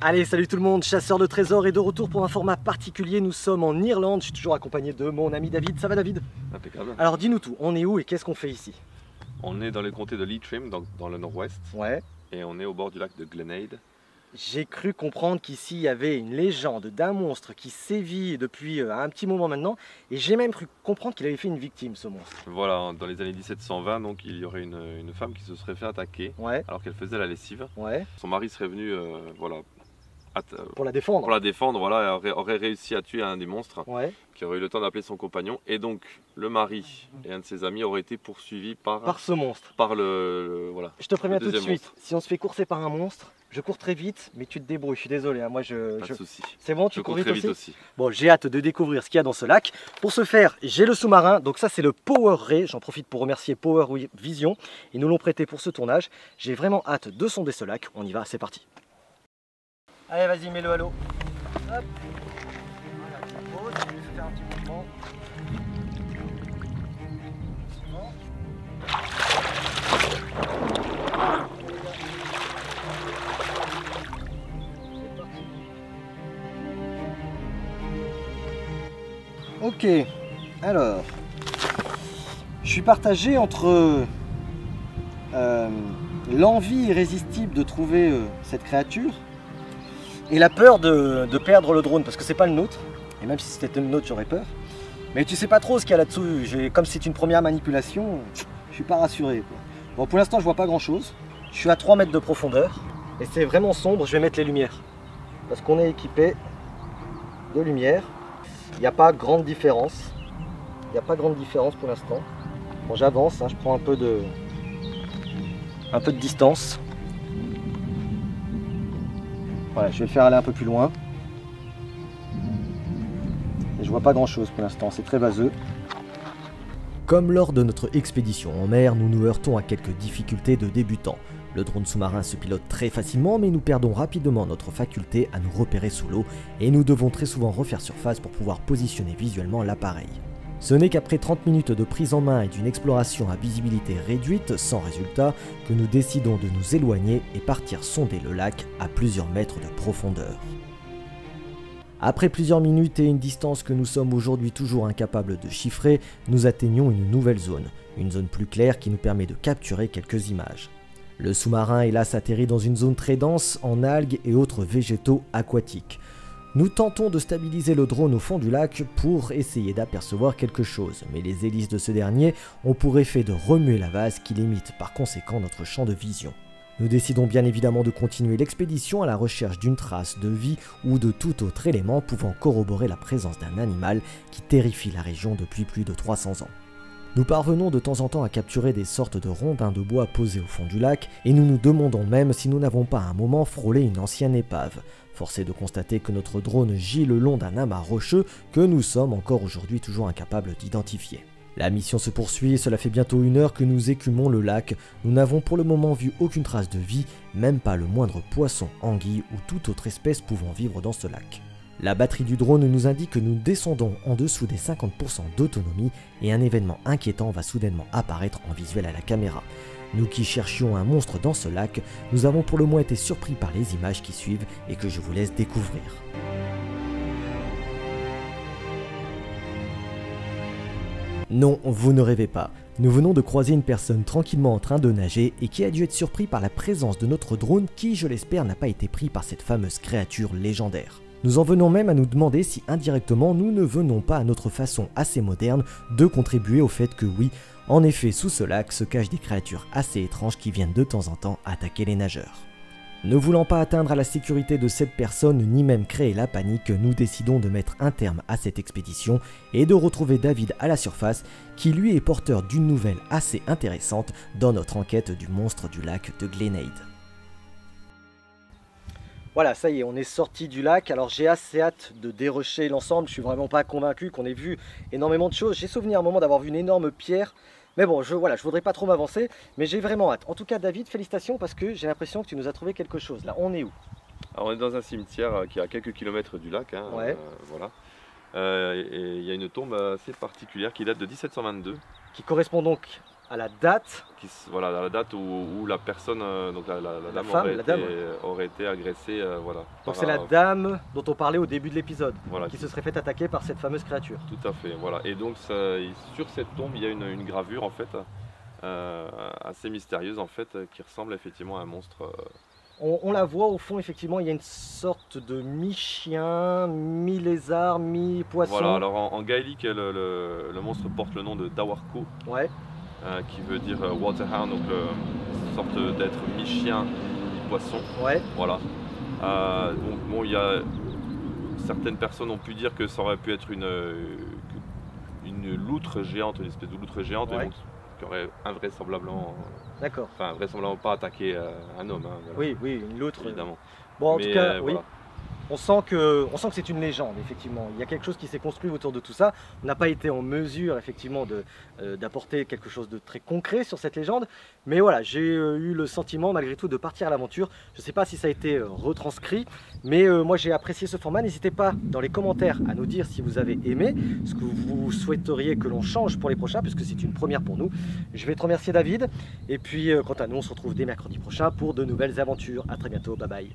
Allez, salut tout le monde, chasseur de trésors est de retour pour un format particulier. Nous sommes en Irlande, je suis toujours accompagné de mon ami David. Ça va David? Impeccable. Alors dis-nous tout, on est où et qu'est-ce qu'on fait ici? On est dans le comté de Leitrim, donc dans le nord-ouest, Ouais. et on est au bord du lac de Glenade. J'ai cru comprendre qu'ici il y avait une légende d'un monstre qui sévit depuis un petit moment maintenant. Et j'ai même cru comprendre qu'il avait fait une victime, ce monstre. Voilà, dans les années 1720, donc il y aurait une femme qui se serait fait attaquer Ouais, alors qu'elle faisait la lessive. ouais. Son mari serait venu voilà, Pour la défendre. pour la défendre, voilà, et aurait réussi à tuer un des monstres, Ouais. qui aurait eu le temps d'appeler son compagnon. Et donc le mari et un de ses amis auraient été poursuivis Par ce monstre. par voilà. Je te préviens tout de deuxième suite, si on se fait courser par un monstre, je cours très vite, mais tu te débrouilles, je suis désolé. Hein. Moi, Pas de souci. C'est bon, Je tu cours cours vite très vite aussi. aussi. Bon, j'ai hâte de découvrir ce qu'il y a dans ce lac. Pour ce faire, j'ai le sous-marin. Donc ça, c'est le Power Ray. J'en profite pour remercier Power Vision. Ils nous l'ont prêté pour ce tournage. J'ai vraiment hâte de sonder ce lac. On y va, c'est parti. Allez, vas-y, mets-le à l'eau. Hop. Voilà, tu la poses, tu lui fais faire un petit mouvement. Ok, alors, je suis partagé entre l'envie irrésistible de trouver cette créature et la peur de perdre le drone, parce que c'est pas le nôtre, et même si c'était le nôtre j'aurais peur, mais tu sais pas trop ce qu'il y a là-dessous. Comme c'est une première manipulation, je suis pas rassuré, quoi. Bon, pour l'instant je vois pas grand chose, je suis à 3 mètres de profondeur, et c'est vraiment sombre. Je vais mettre les lumières, parce qu'on est équipé de lumière. Il n'y a pas grande différence. Il n'y a pas grande différence pour l'instant. Bon, j'avance, hein, je prends un peu de distance. Voilà, je vais le faire aller un peu plus loin. Et je vois pas grand chose pour l'instant, c'est très vaseux. Comme lors de notre expédition en mer, nous nous heurtons à quelques difficultés de débutants. Le drone sous-marin se pilote très facilement, mais nous perdons rapidement notre faculté à nous repérer sous l'eau et nous devons très souvent refaire surface pour pouvoir positionner visuellement l'appareil. Ce n'est qu'après 30 minutes de prise en main et d'une exploration à visibilité réduite, sans résultat, que nous décidons de nous éloigner et partir sonder le lac à plusieurs mètres de profondeur. Après plusieurs minutes et une distance que nous sommes aujourd'hui toujours incapables de chiffrer, nous atteignons une nouvelle zone, une zone plus claire qui nous permet de capturer quelques images. Le sous-marin hélas atterrit dans une zone très dense en algues et autres végétaux aquatiques. Nous tentons de stabiliser le drone au fond du lac pour essayer d'apercevoir quelque chose, mais les hélices de ce dernier ont pour effet de remuer la vase qui limite par conséquent notre champ de vision. Nous décidons bien évidemment de continuer l'expédition à la recherche d'une trace de vie ou de tout autre élément pouvant corroborer la présence d'un animal qui terrifie la région depuis plus de 300 ans. Nous parvenons de temps en temps à capturer des sortes de rondins de bois posés au fond du lac et nous nous demandons même si nous n'avons pas à un moment frôlé une ancienne épave. Force est de constater que notre drone gît le long d'un amas rocheux que nous sommes encore aujourd'hui toujours incapables d'identifier. La mission se poursuit et cela fait bientôt 1 heure que nous écumons le lac. Nous n'avons pour le moment vu aucune trace de vie, même pas le moindre poisson, anguille ou toute autre espèce pouvant vivre dans ce lac. La batterie du drone nous indique que nous descendons en dessous des 50% d'autonomie et un événement inquiétant va soudainement apparaître en visuel à la caméra. Nous qui cherchions un monstre dans ce lac, nous avons pour le moins été surpris par les images qui suivent et que je vous laisse découvrir. Non, vous ne rêvez pas. Nous venons de croiser une personne tranquillement en train de nager et qui a dû être surpris par la présence de notre drone qui, je l'espère, n'a pas été pris par cette fameuse créature légendaire. Nous en venons même à nous demander si indirectement nous ne venons pas à notre façon assez moderne de contribuer au fait que oui, en effet sous ce lac se cachent des créatures assez étranges qui viennent de temps en temps attaquer les nageurs. Ne voulant pas atteindre à la sécurité de cette personne ni même créer la panique, nous décidons de mettre un terme à cette expédition et de retrouver David à la surface qui lui est porteur d'une nouvelle assez intéressante dans notre enquête du monstre du lac de Glenade. Voilà, ça y est, on est sorti du lac. Alors j'ai assez hâte de dérocher l'ensemble. Je suis vraiment pas convaincu qu'on ait vu énormément de choses. J'ai souvenir à un moment d'avoir vu une énorme pierre. Mais bon, je voudrais pas trop m'avancer, mais j'ai vraiment hâte. En tout cas, David, félicitations parce que j'ai l'impression que tu nous as trouvé quelque chose. Là, on est où? Alors, on est dans un cimetière qui est à quelques kilomètres du lac. Hein, ouais. Voilà. Et il y a une tombe assez particulière qui date de 1722. Qui correspond donc à la date. Voilà, à la date où la personne, donc la dame, femme, aurait été agressée. Voilà, Donc c'est la dame dont on parlait au début de l'épisode, voilà, qui se serait fait attaquer par cette fameuse créature. Tout à fait, voilà. Et donc sur cette tombe, il y a une gravure en fait, assez mystérieuse en fait, qui ressemble effectivement à un monstre. On la voit au fond, effectivement, il y a une sorte de mi-chien, mi-lézard, mi-poisson. Voilà, alors en gaélique, le monstre porte le nom de Dawarko, Ouais. qui veut dire waterhound, donc une sorte d'être mi-chien, mi-poisson. Ouais. Voilà. Donc bon, certaines personnes ont pu dire que ça aurait pu être une loutre géante, une espèce de loutre géante, Ouais. et donc, qui aurait invraisemblablement, D'accord. enfin vraisemblablement pas attaqué un homme. Hein, voilà, Oui, oui, une loutre. évidemment. Bon, en Mais, tout cas, oui. voilà. On sent que c'est une légende, effectivement. Il y a quelque chose qui s'est construit autour de tout ça. On n'a pas été en mesure, effectivement, d'apporter quelque chose de très concret sur cette légende. Mais voilà, j'ai eu le sentiment, malgré tout, de partir à l'aventure. Je ne sais pas si ça a été retranscrit, mais moi, j'ai apprécié ce format. N'hésitez pas, dans les commentaires, à nous dire si vous avez aimé, ce que vous souhaiteriez que l'on change pour les prochains, puisque c'est une première pour nous. Je vais te remercier, David. Et puis, quant à nous, on se retrouve dès mercredi prochain pour de nouvelles aventures. À très bientôt. Bye bye.